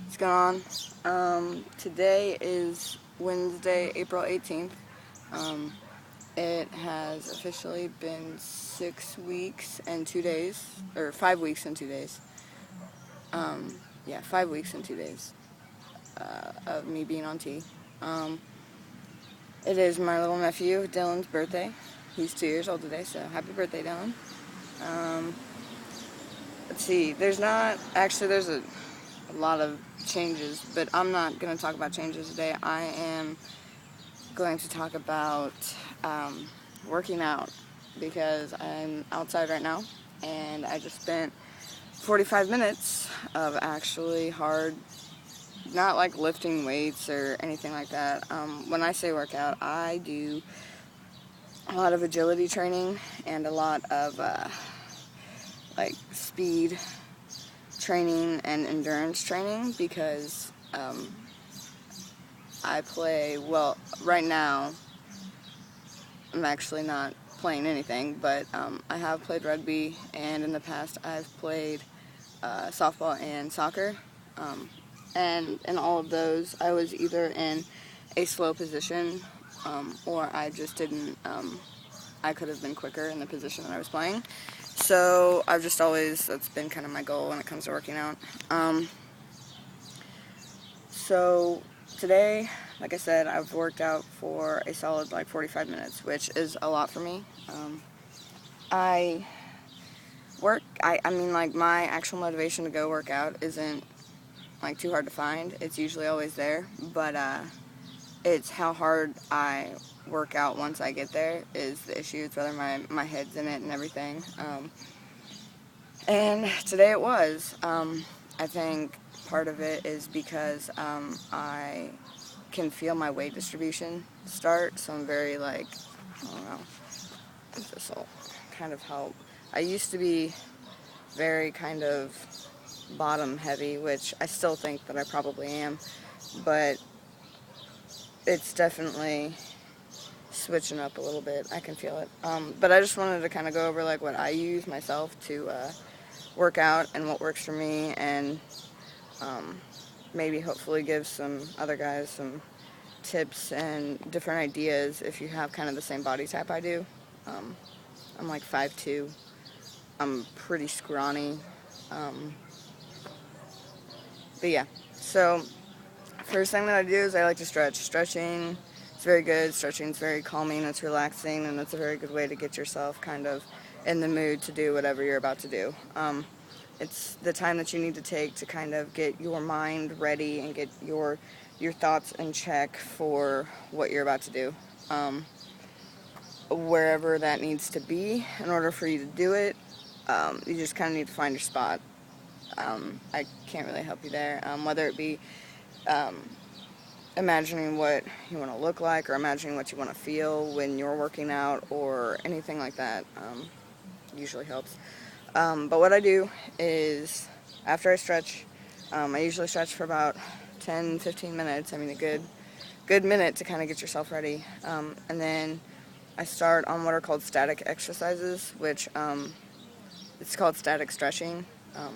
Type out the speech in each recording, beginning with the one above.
What's going on? Today is Wednesday, April 18th. It has officially been 6 weeks and 2 days, or 5 weeks and 2 days. 5 weeks and 2 days of me being on T. It is my little nephew, Dylan's birthday. He's 2 years old today, so happy birthday, Dylan. Let's see, there's a lot of changes, but I'm not going to talk about changes today. I am going to talk about working out, because I'm outside right now, and I just spent 45 minutes of actually hard, not like lifting weights or anything like that. When I say workout, I do a lot of agility training and a lot of like speed training and endurance training, because I play, well, right now I'm actually not playing anything, but I have played rugby, and in the past I've played softball and soccer, and in all of those I was either in a slow position or I just didn't, I could have been quicker in the position that I was playing. So I've just always, that's been kind of my goal when it comes to working out. So today, like I said, I've worked out for a solid 45 minutes, which is a lot for me. I mean, my actual motivation to go work out isn't too hard to find. It's usually always there, but it's how hard I work out once I get there is the issue. It's whether my head's in it and everything. And today it was. I think part of it is because I can feel my weight distribution start, so I'm very I don't know, if this will kind of help. I used to be very kind of bottom heavy, which I still think that I probably am, but it's definitely switching up a little bit. I can feel it. But I just wanted to kind of go over what I use myself to work out and what works for me, and maybe hopefully give some other guys some tips and different ideas if you have kind of the same body type I do. I'm 5'2". I'm pretty scrawny. But yeah, so first thing that I do is I like to stretch. Stretching is very good. Stretching is very calming. It's relaxing, and it's a very good way to get yourself kind of in the mood to do whatever you're about to do. It's the time that you need to take to kind of get your mind ready and get your thoughts in check for what you're about to do. Wherever that needs to be in order for you to do it, you just kind of need to find your spot. I can't really help you there. Whether it be imagining what you want to look like, or imagining what you want to feel when you're working out, or anything like that, usually helps. But what I do is, after I stretch, I usually stretch for about 10-15 minutes. I mean, a good minute to kind of get yourself ready. And then I start on what are called static exercises, which it's called static stretching,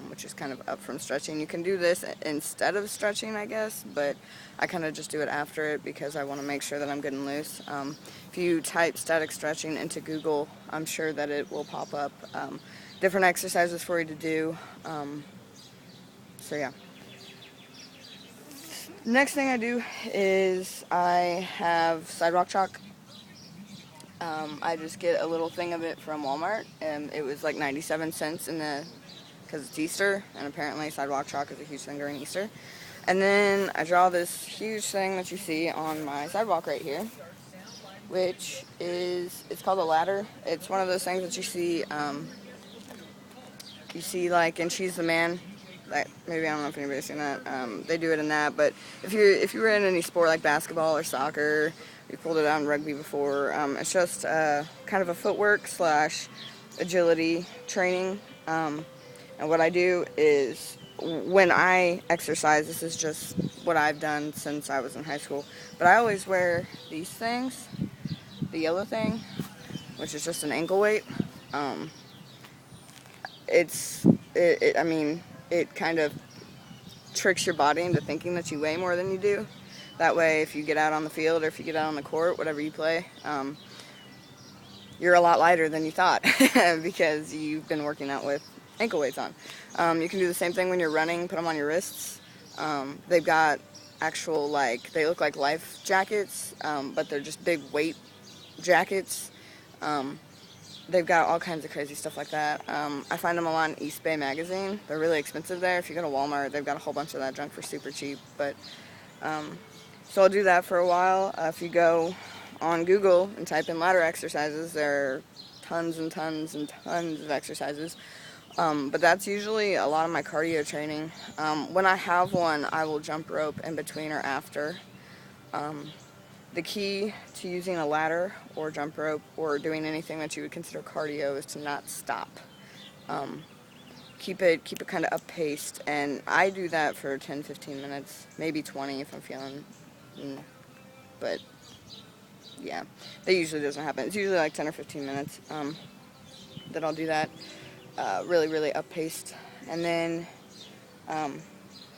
which is kind of up from stretching. You can do this instead of stretching, I guess, but I kind of just do it after it because I want to make sure that I'm good and loose. If you type static stretching into Google, I'm sure that it will pop up different exercises for you to do. So yeah. Next thing I do is I have sidewalk chalk. I just get a little thing of it from Walmart, and it was 97 cents because it's Easter, and apparently sidewalk chalk is a huge thing during Easter. And then I draw this huge thing that you see on my sidewalk right here, which it's called a ladder. It's one of those things that you see in She's the Man. Maybe, I don't know if anybody's seen that. They do it in that, but if you were in any sport like basketball or soccer, you pulled it out in rugby before, it's just kind of a footwork / agility training. And what I do is, when I exercise, this is just what I've done since I was in high school, but I always wear these things, the yellow thing, which is just an ankle weight. It kind of tricks your body into thinking that you weigh more than you do. That way, if you get out on the field or if you get out on the court, whatever you play, you're a lot lighter than you thought because you've been working out with ankle weights on. You can do the same thing when you're running, put them on your wrists. They've got actual, like, they look like life jackets, but they're just big weight jackets. They've got all kinds of crazy stuff like that. I find them a lot in East Bay Magazine. They're really expensive there. If you go to Walmart, they've got a whole bunch of that junk for super cheap. But so I'll do that for a while. If you go on Google and type in ladder exercises, there are tons and tons and tons of exercises. But that's usually a lot of my cardio training. When I have one, I will jump rope in between or after. The key to using a ladder or jump rope or doing anything that you would consider cardio is to not stop. Keep it kind of up-paced, and I do that for 10-15 minutes, maybe 20 if I'm feeling, but yeah, that usually doesn't happen. It's usually like 10 or 15 minutes that I'll do that, really, really up-paced, and then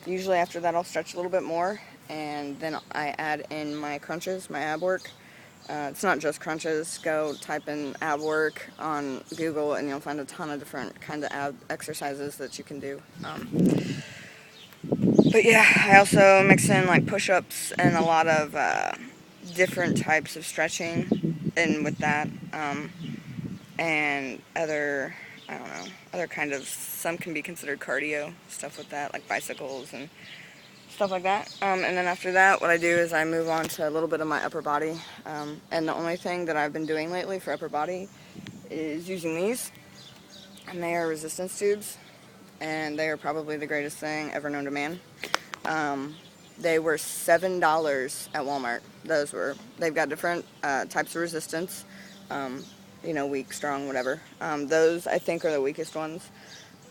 usually after that I'll stretch a little bit more, and then I add in my crunches, my ab work. It's not just crunches. Go type in ab work on Google and you'll find a ton of different kind of ab exercises that you can do. But yeah, I also mix in like push-ups and a lot of different types of stretching in with that, and other, I don't know, other kind of, some can be considered cardio stuff with that, like bicycles and stuff like that. And then after that, what I do is I move on to a little bit of my upper body. And the only thing that I've been doing lately for upper body is using these. And they are resistance tubes. And they are probably the greatest thing ever known to man. They were $7 at Walmart. They've got different types of resistance. Weak, strong, whatever. Those, I think, are the weakest ones.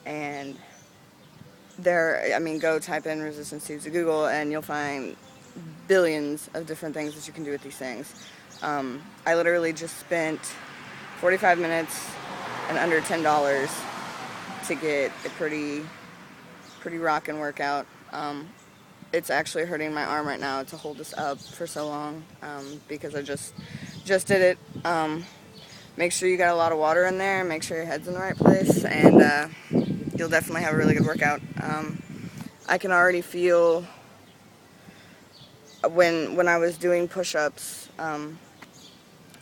And go type in resistance tubes to Google and you'll find billions of different things that you can do with these things. I literally just spent 45 minutes and under $10 to get a pretty rockin' workout. It's actually hurting my arm right now to hold this up for so long because I just did it. Make sure you got a lot of water in there, make sure your head's in the right place, and you'll definitely have a really good workout. I can already feel when I was doing push-ups,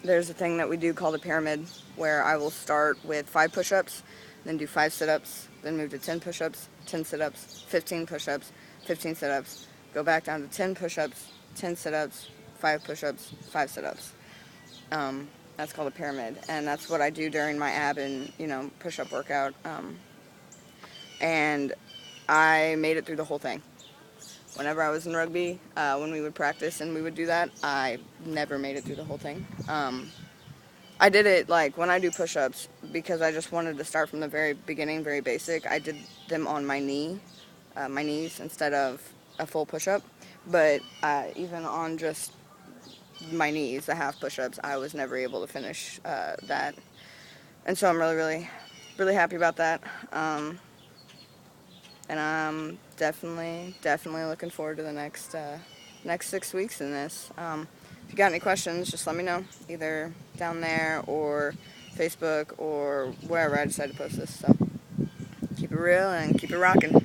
there's a thing that we do called a pyramid where I will start with 5 push-ups, then do 5 sit-ups, then move to 10 push-ups, 10 sit-ups, 15 push-ups, 15 sit-ups, go back down to 10 push-ups, 10 sit-ups, 5 push-ups, 5 sit-ups. That's called a pyramid, and that's what I do during my ab and push-up workout. And I made it through the whole thing. Whenever I was in rugby, when we would practice and we would do that, I never made it through the whole thing. I did it, like, when I do push-ups, because I just wanted to start from the very beginning, very basic. I did them on my knees instead of a full push-up. But even on just my knees, the half push-ups, I was never able to finish that. And so I'm really, really, really happy about that. And I'm definitely looking forward to the next 6 weeks in this. If you got any questions, just let me know, either down there or Facebook or wherever I decide to post this. So keep it real and keep it rocking.